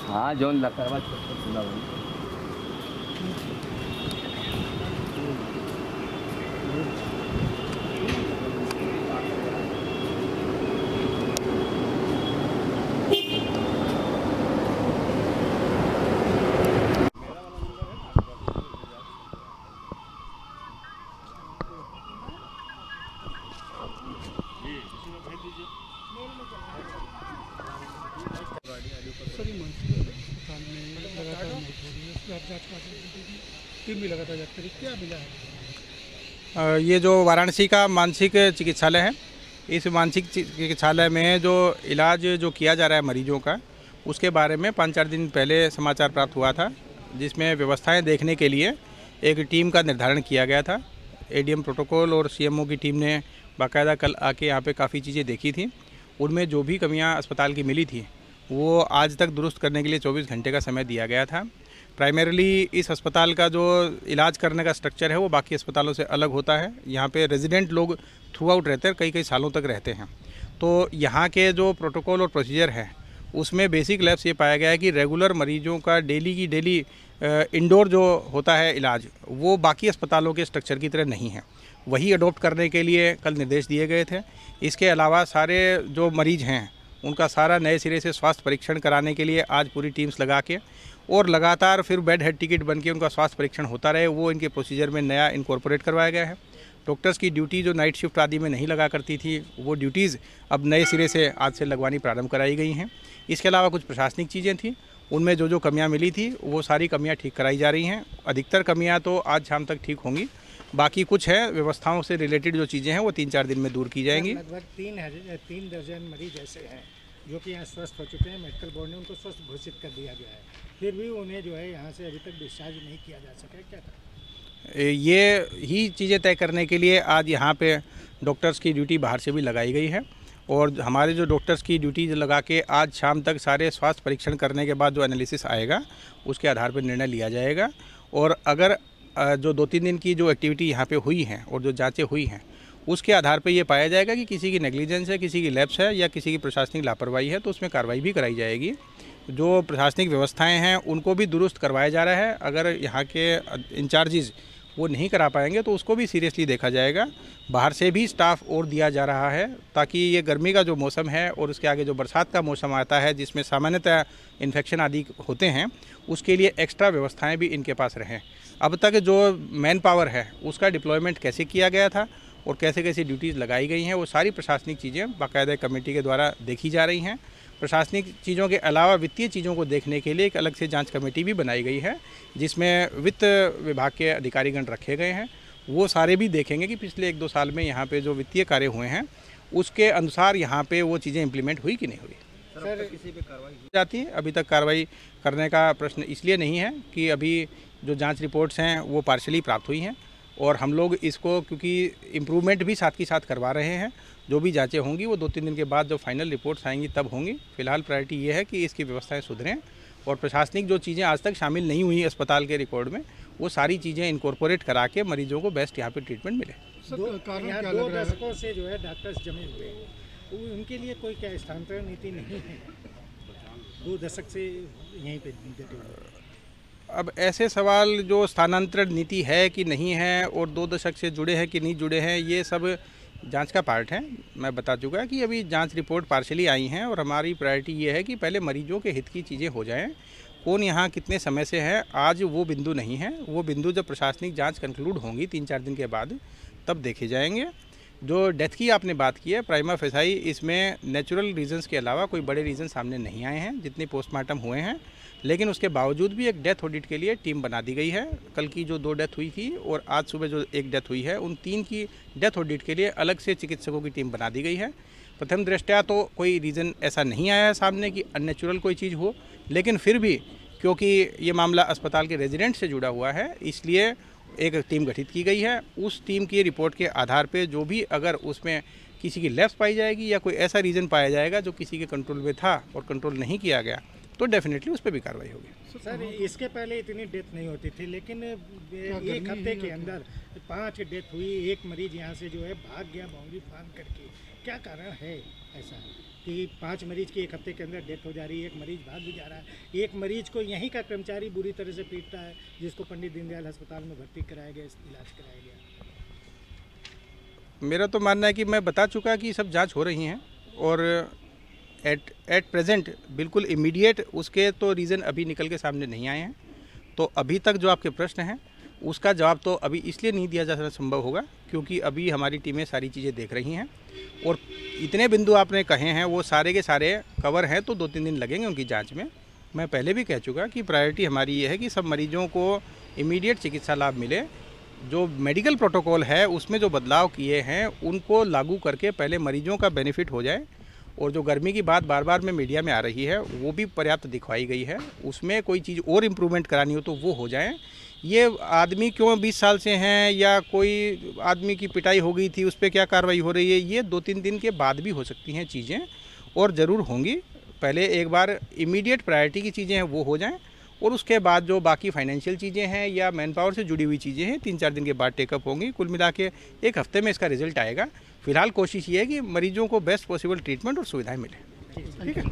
हाँ जोन करवा खुला हुआ टीम भी लगातार जाती है, क्या मिला है? ये जो वाराणसी का मानसिक चिकित्सालय है, इस मानसिक चिकित्सालय में जो इलाज जो किया जा रहा है मरीजों का, उसके बारे में 5-4 दिन पहले समाचार प्राप्त हुआ था, जिसमें व्यवस्थाएं देखने के लिए एक टीम का निर्धारण किया गया था। एडीएम प्रोटोकॉल और सीएमओ की टीम ने बाकायदा कल आके यहाँ पे काफ़ी चीज़ें देखी थी। उनमें जो भी कमियाँ अस्पताल की मिली थी वो आज तक दुरुस्त करने के लिए 24 घंटे का समय दिया गया था। प्राइमरीली इस अस्पताल का जो इलाज करने का स्ट्रक्चर है वो बाकी अस्पतालों से अलग होता है। यहाँ पे रेजिडेंट लोग थ्रू आउट रहते हैं, कई सालों तक रहते हैं। तो यहाँ के जो प्रोटोकॉल और प्रोसीजर है उसमें बेसिक लैब्स ये पाया गया है कि रेगुलर मरीजों का डेली की डेली इंडोर जो होता है इलाज, वो बाकी अस्पतालों के स्ट्रक्चर की तरह नहीं है। वही अडॉप्ट करने के लिए कल निर्देश दिए गए थे। इसके अलावा सारे जो मरीज हैं उनका सारा नए सिरे से स्वास्थ्य परीक्षण कराने के लिए आज पूरी टीम्स लगा के और लगातार फिर बेड हेड टिकट बन के उनका स्वास्थ्य परीक्षण होता रहे, वो इनके प्रोसीजर में नया इनकॉर्पोरेट करवाया गया है। डॉक्टर्स की ड्यूटी जो नाइट शिफ्ट आदि में नहीं लगा करती थी, वो ड्यूटीज़ अब नए सिरे से आज से लगवानी प्रारंभ कराई गई हैं। इसके अलावा कुछ प्रशासनिक चीज़ें थी, उनमें जो कमियां मिली थी वो सारी कमियां ठीक कराई जा रही हैं। अधिकतर कमियां तो आज शाम तक ठीक होंगी, बाकी कुछ है व्यवस्थाओं से रिलेटेड जो चीज़ें हैं वो 3-4 दिन में दूर की जाएंगी। लगभग 3 दर्जन मरीज ऐसे हैं जो कि यहाँ स्वस्थ हो चुके हैं। मेडिकल बोर्ड ने उनको स्वस्थ घोषित कर दिया गया है, फिर भी उन्हें जो है यहाँ से अभी तक डिस्चार्ज नहीं किया जा सका। क्या करें? ये ही चीज़ें तय करने के लिए आज यहाँ पे डॉक्टर्स की ड्यूटी बाहर से भी लगाई गई है और हमारे जो डॉक्टर्स की ड्यूटी लगा के आज शाम तक सारे स्वास्थ्य परीक्षण करने के बाद जो एनालिसिस आएगा उसके आधार पर निर्णय लिया जाएगा। और अगर जो 2-3 दिन की जो एक्टिविटी यहाँ पे हुई हैं और जो जांचें हुई हैं उसके आधार पे ये पाया जाएगा कि किसी की नेग्लिजेंस है, किसी की लैप्स है या किसी की प्रशासनिक लापरवाही है, तो उसमें कार्रवाई भी कराई जाएगी। जो प्रशासनिक व्यवस्थाएं हैं उनको भी दुरुस्त करवाया जा रहा है। अगर यहाँ के इंचार्जेस वो नहीं करा पाएंगे तो उसको भी सीरियसली देखा जाएगा। बाहर से भी स्टाफ और दिया जा रहा है ताकि ये गर्मी का जो मौसम है और उसके आगे जो बरसात का मौसम आता है जिसमें सामान्यतः इन्फेक्शन आदि होते हैं, उसके लिए एक्स्ट्रा व्यवस्थाएं भी इनके पास रहें। अब तक जो मैन पावर है उसका डिप्लॉयमेंट कैसे किया गया था और कैसे कैसे ड्यूटीज़ लगाई गई हैं, वो सारी प्रशासनिक चीज़ें बाकायदा कमेटी के द्वारा देखी जा रही हैं। प्रशासनिक चीज़ों के अलावा वित्तीय चीज़ों को देखने के लिए एक अलग से जांच कमेटी भी बनाई गई है, जिसमें वित्त विभाग के अधिकारीगण रखे गए हैं। वो सारे भी देखेंगे कि पिछले 1-2 साल में यहाँ पे जो वित्तीय कार्य हुए हैं उसके अनुसार यहाँ पे वो चीज़ें इम्प्लीमेंट हुई कि नहीं हुई। सर, किसी पे कार्रवाई जाती है, अभी तक कार्रवाई करने का प्रश्न इसलिए नहीं है कि अभी जो जाँच रिपोर्ट्स हैं वो पार्शली प्राप्त हुई हैं और हम लोग इसको क्योंकि इम्प्रूवमेंट भी साथ ही साथ करवा रहे हैं। जो भी जांचें होंगी वो 2-3 दिन के बाद जो फाइनल रिपोर्ट्स आएंगी तब होंगी। फिलहाल प्रायोरिटी ये है कि इसकी व्यवस्थाएं सुधरें और प्रशासनिक जो चीज़ें आज तक शामिल नहीं हुई अस्पताल के रिकॉर्ड में वो सारी चीज़ें इनकॉर्पोरेट करा के मरीजों को बेस्ट यहाँ पे ट्रीटमेंट मिले। 2 दशकों से जो है डॉक्टर्स जमे हुए हैं, उनके लिए कोई क्या स्थानांतरण नीति नहीं है? 2 दशक से यहीं पे डटे हुए। अब ऐसे सवाल जो स्थानांतरण नीति है कि नहीं है और 2 दशक से जुड़े हैं कि नहीं जुड़े हैं, ये सब जांच का पार्ट है। मैं बता चुका कि अभी जांच रिपोर्ट पार्शली आई हैं और हमारी प्रायोरिटी ये है कि पहले मरीजों के हित की चीज़ें हो जाएं। कौन यहाँ कितने समय से है आज वो बिंदु नहीं है, वो बिंदु जब प्रशासनिक जांच कंक्लूड होंगी 3-4 दिन के बाद तब देखे जाएंगे। जो डेथ की आपने बात की है, प्राइमा फेसाई इसमें नेचुरल रीजंस के अलावा कोई बड़े रीज़न सामने नहीं आए हैं जितने पोस्टमार्टम हुए हैं, लेकिन उसके बावजूद भी एक डेथ ऑडिट के लिए टीम बना दी गई है। कल की जो 2 डेथ हुई थी और आज सुबह जो 1 डेथ हुई है, उन 3 की डेथ ऑडिट के लिए अलग से चिकित्सकों की टीम बना दी गई है। प्रथम दृष्टया तो कोई रीज़न ऐसा नहीं आया है सामने कि अननेचुरल कोई चीज़ हो, लेकिन फिर भी क्योंकि ये मामला अस्पताल के रेजिडेंट से जुड़ा हुआ है, इसलिए एक टीम गठित की गई है। उस टीम की रिपोर्ट के आधार पे जो भी अगर उसमें किसी की लैप्स पाई जाएगी या कोई ऐसा रीज़न पाया जाएगा जो किसी के कंट्रोल में था और कंट्रोल नहीं किया गया, तो डेफिनेटली उस पर भी कार्रवाई होगी। सर, इसके पहले इतनी डेथ नहीं होती थी, लेकिन एक हफ्ते के अंदर 5 डेथ हुई। एक मरीज यहाँ से जो है भाग गया बाउंड्री फांद करके। क्या कारण है ऐसा कि 5 मरीज की एक हफ्ते के अंदर डेथ हो जा रही है, एक मरीज भाग भी जा रहा है, एक मरीज को यहीं का कर्मचारी बुरी तरह से पीटता है, जिसको पंडित दीनदयाल अस्पताल में भर्ती कराया गया, इलाज कराया गया। मेरा तो मानना है कि मैं बता चुका कि सब जांच हो रही हैं और एट प्रेजेंट बिल्कुल इमीडिएट उसके तो रीज़न अभी निकल के सामने नहीं आए हैं। तो अभी तक जो आपके प्रश्न हैं उसका जवाब तो अभी इसलिए नहीं दिया जा संभव होगा क्योंकि अभी हमारी टीमें सारी चीज़ें देख रही हैं और इतने बिंदु आपने कहे हैं वो सारे के सारे कवर हैं, तो 2-3 दिन लगेंगे उनकी जांच में। मैं पहले भी कह चुका कि प्रायोरिटी हमारी ये है कि सब मरीजों को इमीडिएट चिकित्सा लाभ मिले। जो मेडिकल प्रोटोकॉल है उसमें जो बदलाव किए हैं उनको लागू करके पहले मरीजों का बेनिफिट हो जाए, और जो गर्मी की बात बार बार में मीडिया में आ रही है वो भी पर्याप्त दिखवाई गई है, उसमें कोई चीज़ और इम्प्रूवमेंट करानी हो तो वो हो जाए। ये आदमी क्यों 20 साल से हैं या कोई आदमी की पिटाई हो गई थी उस पर क्या कार्रवाई हो रही है, ये 2-3 दिन के बाद भी हो सकती हैं चीज़ें, और ज़रूर होंगी। पहले एक बार इमीडिएट प्रायोरिटी की चीज़ें हैं वो हो जाएं और उसके बाद जो बाकी फाइनेंशियल चीज़ें हैं या मैन पावर से जुड़ी हुई चीज़ें हैं 3-4 दिन के बाद टेकअप होंगी। कुल मिला के 1 हफ्ते में इसका रिजल्ट आएगा। फिलहाल कोशिश ये है कि मरीजों को बेस्ट पॉसिबल ट्रीटमेंट और सुविधाएं मिलें। ठीक है।